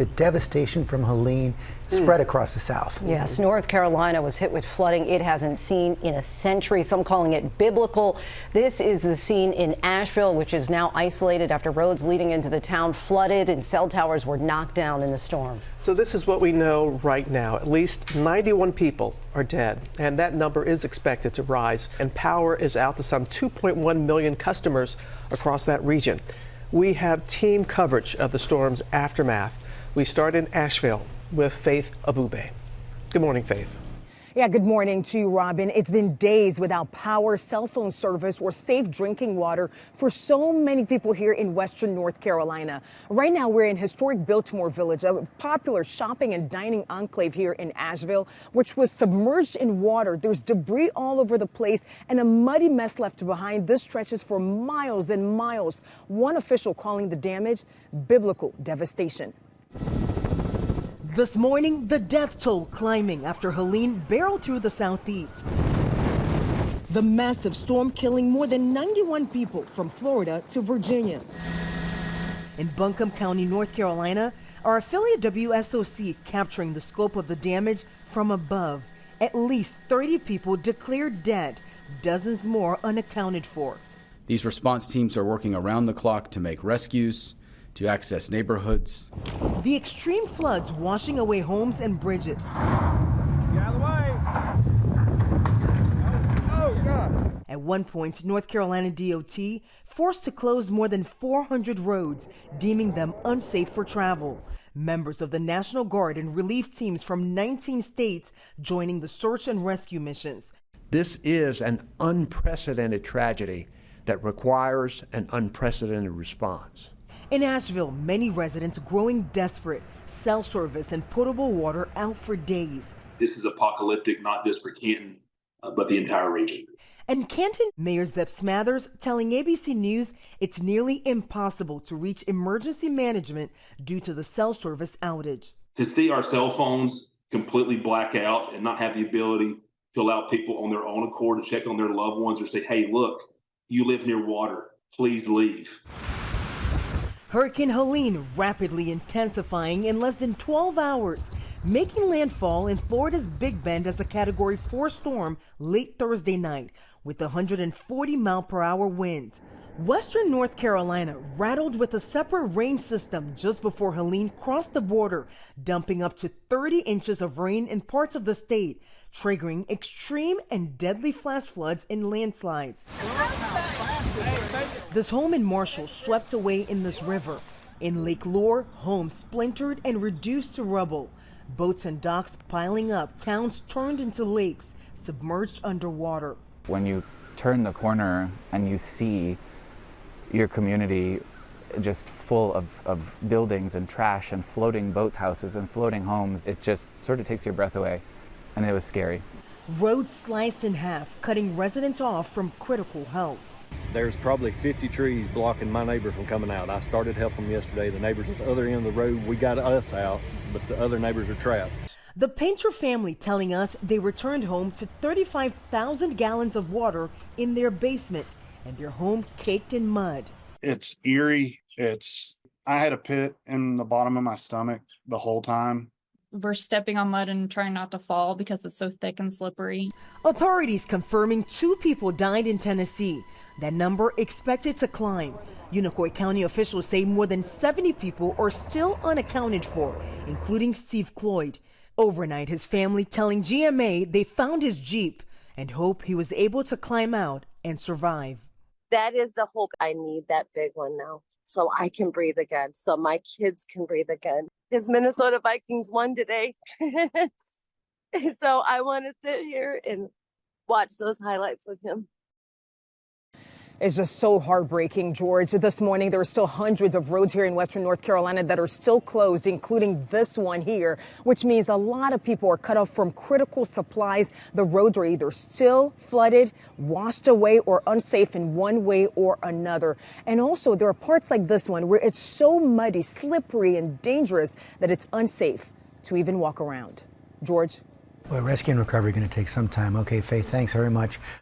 The devastation from Helene spread across the South. Yes, North Carolina was hit with flooding it hasn't seen in a century. Some calling it biblical. This is the scene in Asheville, which is now isolated after roads leading into the town flooded and cell towers were knocked down in the storm. So this is what we know right now. At least 91 people are dead, and that number is expected to rise. And power is out to some 2.1 million customers across that region. We have team coverage of the storm's aftermath. We start in Asheville with Faith Abube. Good morning, Faith. Yeah, good morning to you, Robin. It's been days without power, cell phone service, or safe drinking water for so many people here in western North Carolina. Right now, we're in historic Biltmore Village, a popular shopping and dining enclave here in Asheville, which was submerged in water. There's debris all over the place and a muddy mess left behind. This stretches for miles and miles. One official calling the damage biblical devastation. This morning, the death toll climbing after Helene barreled through the southeast. The massive storm killing more than 91 people from Florida to Virginia. In Buncombe County, North Carolina, our affiliate WSOC capturing the scope of the damage from above. At least 30 people declared dead, dozens more unaccounted for. These response teams are working around the clock to make rescues, to access neighborhoods. The extreme floods washing away homes and bridges. Get out of the way. Oh, God. At one point, North Carolina DOT forced to close more than 400 roads, deeming them unsafe for travel. Members of the National Guard and relief teams from 19 states joining the search and rescue missions. This is an unprecedented tragedy that requires an unprecedented response. In Asheville, many residents growing desperate. Cell service and potable water out for days. This is apocalyptic, not just for Canton, but the entire region. And Canton Mayor Zeb Smathers telling ABC News it's nearly impossible to reach emergency management due to the cell service outage. To see our cell phones completely black out and not have the ability to allow people on their own accord to check on their loved ones or say, hey, look, you live near water, please leave. Hurricane Helene rapidly intensifying in less than 12 hours, making landfall in Florida's Big Bend as a Category 4 storm late Thursday night with 140-mile-per-hour winds. Western North Carolina rattled with a separate rain system just before Helene crossed the border, dumping up to 30 inches of rain in parts of the state, triggering extreme and deadly flash floods and landslides. This home in Marshall swept away in this river. In Lake Lure, homes splintered and reduced to rubble. Boats and docks piling up, towns turned into lakes, submerged underwater. When you turn the corner and you see your community just full of buildings and trash and floating boathouses and floating homes, it just sort of takes your breath away. And it was scary. Roads sliced in half, cutting residents off from critical help. There's probably 50 trees blocking my neighbor from coming out. I started helping them yesterday. The neighbors at the other end of the road, we got us out, but the other neighbors are trapped. The Painter family telling us they returned home to 35,000 gallons of water in their basement and their home caked in mud. It's eerie. I had a pit in the bottom of my stomach the whole time. We're stepping on mud and trying not to fall because it's so thick and slippery. Authorities confirming 2 people died in Tennessee. That number expected to climb. Unicoi County officials say more than 70 people are still unaccounted for, including Steve Cloyd. Overnight, his family telling GMA they found his Jeep and hope he was able to climb out and survive. That is the hope. I need that big one now so I can breathe again, so my kids can breathe again. His Minnesota Vikings won today. So I want to sit here and watch those highlights with him. It's just so heartbreaking, George. This morning, there are still hundreds of roads here in western North Carolina that are still closed, including this one here, which means a lot of people are cut off from critical supplies. The roads are either still flooded, washed away, or unsafe in one way or another. And also, there are parts like this one where it's so muddy, slippery, and dangerous that it's unsafe to even walk around. George? Well, rescue and recovery are going to take some time. Okay, Faith, thanks very much.